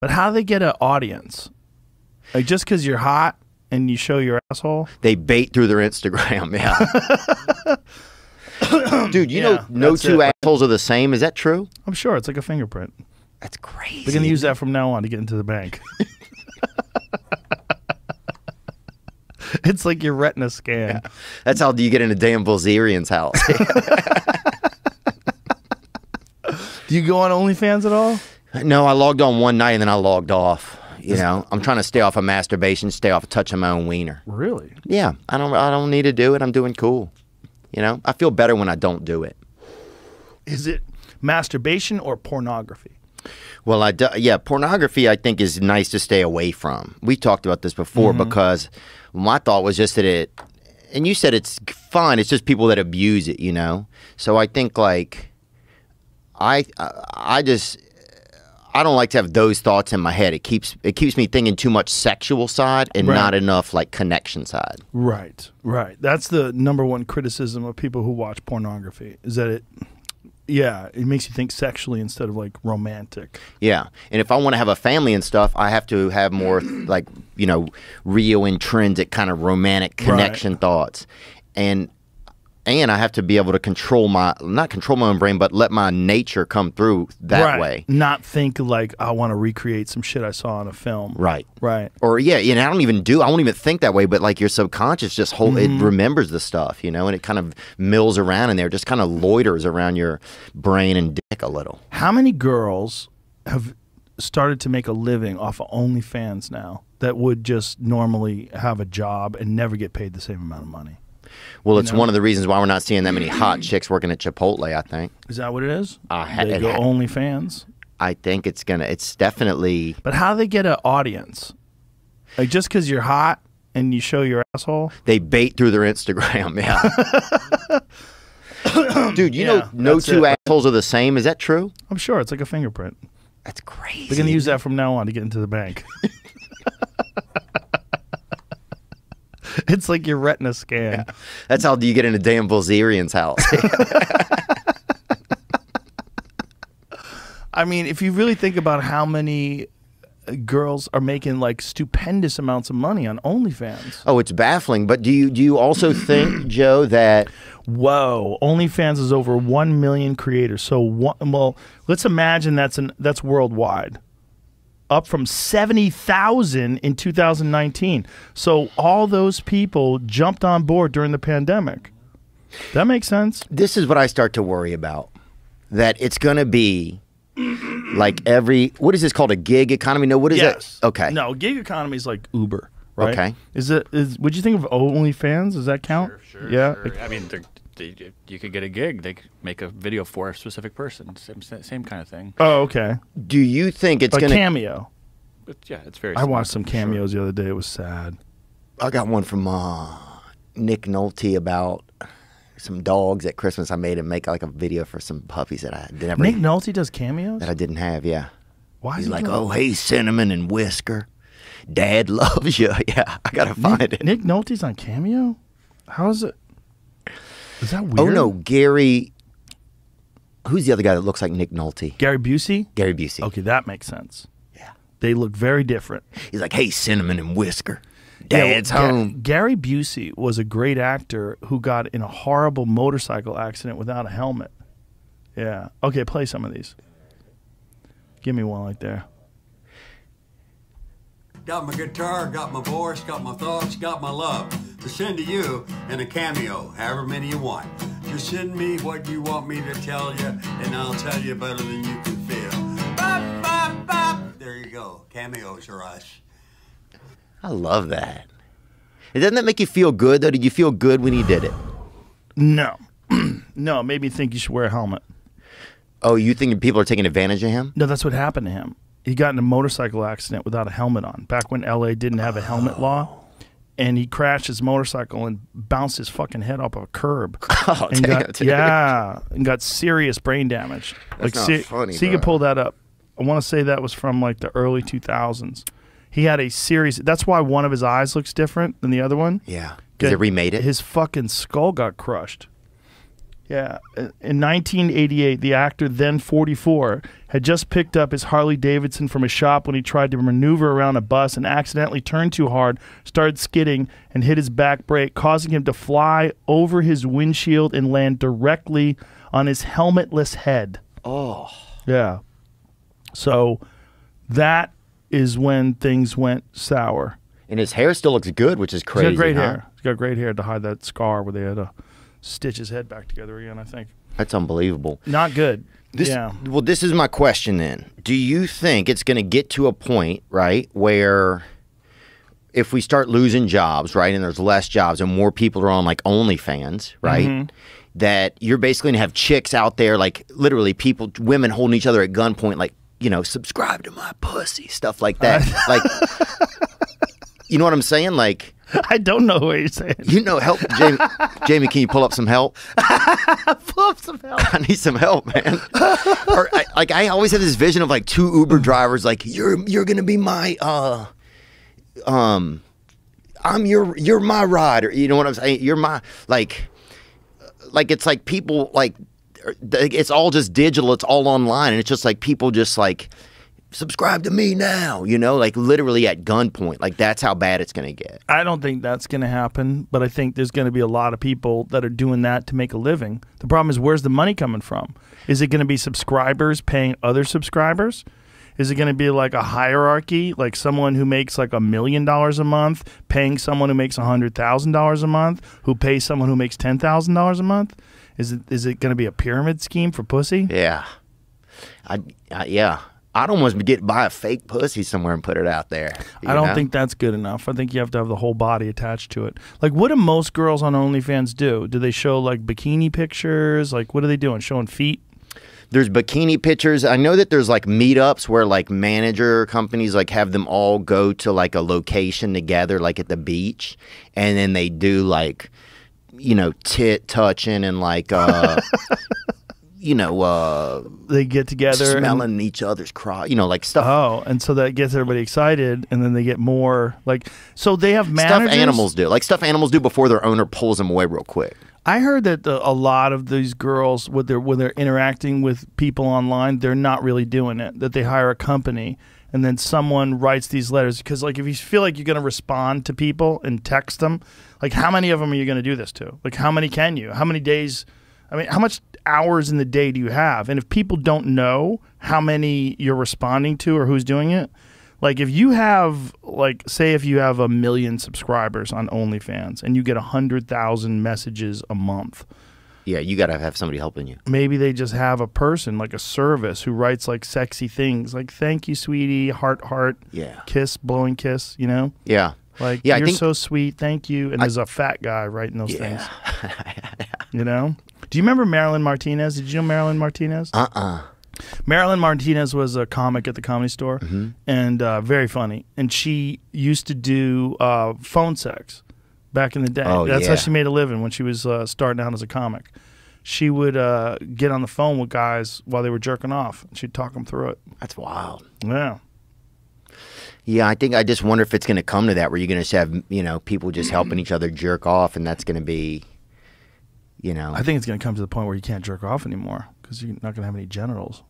But how do they get an audience? Like just because you're hot and you show your asshole? They bait through their Instagram, yeah. Dude, you know no two assholes are the same. Is that true? I'm sure. It's like a fingerprint. That's crazy. They're going to use that from now on to get into the bank. It's like your retina scan. Yeah. That's how you get into Dan Bilzerian's house. Do you go on OnlyFans at all? No, I logged on one night and then I logged off. You know, I'm trying to stay off of masturbation, stay off of touching my own wiener. Really? Yeah, I don't need to do it. I'm doing cool. You know, I feel better when I don't do it. Is it masturbation or pornography? Well, yeah, pornography I think is nice to stay away from. We talked about this before because my thought was just that it, and you said it's fun. It's just people that abuse it, you know. So I think like I don't like to have those thoughts in my head. It keeps me thinking too much sexual side and not enough like connection side. Right, right. That's the #1 criticism of people who watch pornography is that it makes you think sexually instead of like romantic. Yeah, and if I want to have a family and stuff, I have to have more like, you know, real intrinsic kind of romantic connection thoughts. And I have to be able to control not control my own brain, but let my nature come through that way. Not think like I want to recreate some shit I saw in a film. Right. Right. Or I won't even think that way, but like your subconscious just it remembers the stuff, you know, and it kind of mills around in there, just kind of loiters around your brain and dick a little. How many girls have started to make a living off of OnlyFans now that would just normally have a job and never get paid the same amount of money? Well, it's one of the reasons why we're not seeing that many hot chicks working at Chipotle, I think. Is that what it is? They go OnlyFans? I think it's definitely... But how do they get an audience? Like just because you're hot and you show your asshole? They bait through their Instagram, yeah. Dude, you know no two assholes are the same. Is that true? I'm sure. It's like a fingerprint. That's crazy. They're going to use that from now on to get into the bank. It's like your retina scan. Yeah. That's how you get into Dan Bilzerian's house. I mean, if you really think about how many girls are making like stupendous amounts of money on OnlyFans. Oh, it's baffling. But do you also think, Joe, that... Whoa, OnlyFans is over 1 million creators. So, well, let's imagine that's worldwide. Up from 70,000 in 2019. So all those people jumped on board during the pandemic. That makes sense. This is what I start to worry about. That it's going to be like what is this called, a gig economy? No, what is that? Okay. No, gig economy is like Uber, right? Okay. Would you think of OnlyFans? Does that count? Sure, yeah. Sure. I mean, you could get a gig. They could make a video for a specific person. Same kind of thing. Oh, okay. Do you think it's going to... Cameo. Yeah, it's very... I watched some cameos the other day. It was sad. I got one from Nick Nolte about some dogs at Christmas. I made him make like a video for some puppies that I never... Nick Nolte does cameos? That I didn't have, yeah. Why is he like, oh, hey, Cinnamon and Whisker. Dad loves you. Yeah, I got to find it. Nick Nolte's on Cameo? How is it? Is that weird? Oh, no, Gary... Who's the other guy that looks like Nick Nolte? Gary Busey? Gary Busey. Okay, that makes sense. Yeah. They look very different. He's like, hey, Cinnamon and Whisker. Dad's home. Gary Busey was a great actor who got in a horrible motorcycle accident without a helmet. Yeah. Okay, play some of these. Give me one right there. Got my guitar, got my voice, got my thoughts, got my love to send to you in a cameo, however many you want. Just send me what you want me to tell you, and I'll tell you better than you can feel. Bop, bop, bop. There you go. Cameos are us. I love that. Doesn't that make you feel good, though? Did you feel good when you did it? No. No, it made me think you should wear a helmet. Oh, you think people are taking advantage of him? No, that's what happened to him. He got in a motorcycle accident without a helmet on, back when LA didn't have a helmet law. And he crashed his motorcycle and bounced his fucking head off a curb. Oh, and damn, and got serious brain damage. That's not funny, so you can pull that up. I want to say that was from like the early 2000s. He had a serious... That's why one of his eyes looks different than the other one. Yeah. Because they remade it? His fucking skull got crushed. Yeah. In 1988, the actor, then 44, had just picked up his Harley Davidson from a shop when he tried to maneuver around a bus and accidentally turned too hard, started skidding, and hit his back brake, causing him to fly over his windshield and land directly on his helmetless head. Oh. Yeah. So that is when things went sour. And his hair still looks good, which is crazy. He's got great huh? hair. He's got great hair to hide that scar where they had to stitch his head back together again, I think. That's unbelievable. Not good. Yeah. Well, this is my question then. Do you think it's going to get to a point, right, where if we start losing jobs, right, and there's less jobs and more people are on like OnlyFans, right, that you're basically going to have chicks out there, like literally people, women holding each other at gunpoint, like, you know, subscribe to my pussy, stuff like that. Like, you know what I'm saying? Like, I don't know what you're saying. You know, help, Jamie. Jamie, can you pull up some help? Pull up some help. I need some help, man. Or, I always have this vision of like two Uber drivers, like you're gonna be my you're my rider. You know what I'm saying? You're my like it's like people like it's all just digital. It's all online, and it's just like people just like subscribe to me now, you know, like literally at gunpoint. Like that's how bad it's going to get. I don't think that's going to happen, but I think there's going to be a lot of people that are doing that to make a living. The problem is, where's the money coming from? Is it going to be subscribers paying other subscribers? Is it going to be like a hierarchy, like someone who makes like $1 million a month paying someone who makes $100,000 a month, who pays someone who makes $10,000 a month? Is it going to be a pyramid scheme for pussy? Yeah. Yeah. I'd almost buy a fake pussy somewhere and put it out there. I don't think that's good enough. I think you have to have the whole body attached to it. Like, what do most girls on OnlyFans do? Do they show like bikini pictures? Like, what are they doing? Showing feet? There's bikini pictures. I know that there's like meetups where like manager companies like have them all go to like a location together, like at the beach, and then they do like, you know, tit touching and like you know, they get together smelling each other's crotch, you know, like stuff. Oh, and so that gets everybody excited, and then they get more like. So they have managers. Stuff animals do, like stuff animals do before their owner pulls them away real quick. I heard that a lot of these girls, when they're interacting with people online, they're not really doing it. That they hire a company, and then someone writes these letters. Because like if you feel like you're going to respond to people and text them, like how many of them are you going to do this to? Like how many can you? How many days? I mean, how much hours in the day do you have? And if people don't know how many you're responding to or who's doing it, like if you have, like, say if you have 1 million subscribers on OnlyFans and you get 100,000 messages a month. Yeah, you got to have somebody helping you. Maybe they just have a person, like a service, who writes like sexy things, like "Thank you, sweetie," heart, yeah, kiss, blowing kiss, you know? Yeah. Like, yeah, you're so sweet, thank you. And there's a fat guy writing those things. You know? Do you remember Marilyn Martinez? Did you know Marilyn Martinez? Marilyn Martinez was a comic at the Comedy Store, and very funny. And she used to do phone sex back in the day. That's how she made a living when she was starting out as a comic. She would get on the phone with guys while they were jerking off, and she'd talk them through it. That's wild. Yeah. Yeah, I just wonder if it's going to come to that where you're going to have, you know, people just helping each other jerk off, and that's going to be, you know. I think it's going to come to the point where you can't jerk off anymore because you're not going to have any genitals.